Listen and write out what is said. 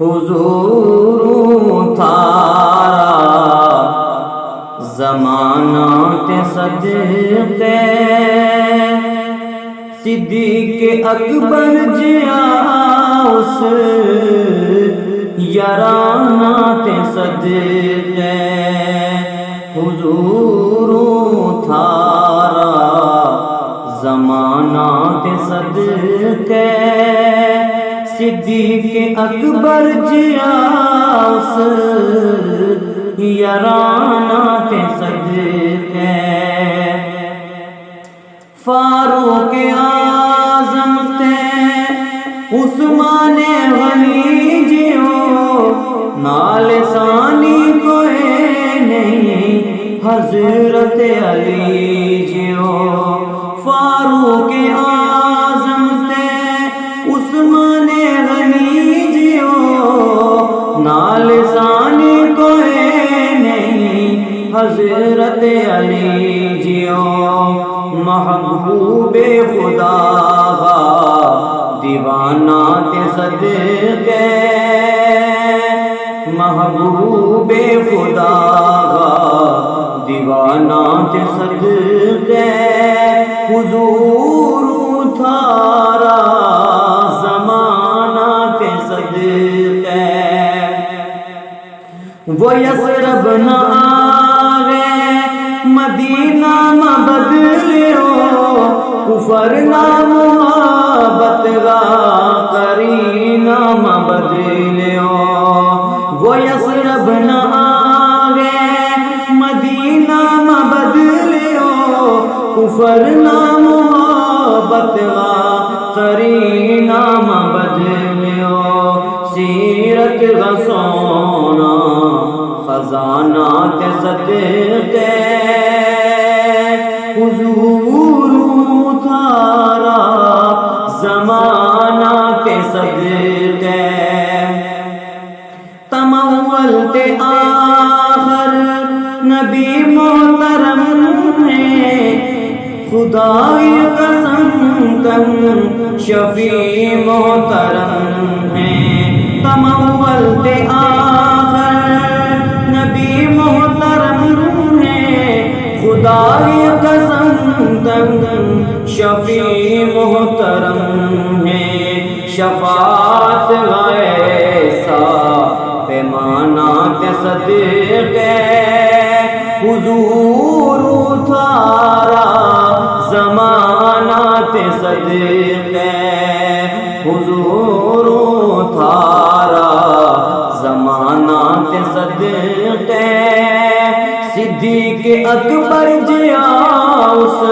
حضور تھارا زمانہ تے صدقے صدیق اکبر جیا اس یارانہ تے صدقے حضور تھارا زمانہ تے صدقے صدیق اکبر جیا اس یارانہ تے صدقے فاروق اعظم تے عثمان غنی جیو نال ثانی کوئی نہیں حضرت علی جیو فاروق اعظم تے عثمان غنی جیو نال ثانی کوئی نہیں حضرت علی جیو محبوب خدا دیوانہ تے صدقے محبوب خدا دیوانہ تے صدقے حضور تھارا زمانہ تے صدقے وہ یثرب نہ آوے مدینہ مہ بدلیو کفر نہ محبت گا کرینہ مہ بدلیو وہ یثرب نہ آوے مدینہ مہ بدلیو کفر نہ محبت گا کرینہ مہ بدلیو سیرت گا سونا خزانہ تے صدقے حضور تھارا زمانہ تے صدقے تمول تے آخر نبی محترم ہے خدائی قسم کن شفیع محترم ہے تمول تے آخر نبی محترم ہے خدائی قسم کن شفیع محترم ہے شفاعت غیسا پیمانہ تے صدقے حضور تھارا زمانہ تے صدقے حضور تھارا زمانہ تے صدقے صدیق اکبر جیا اس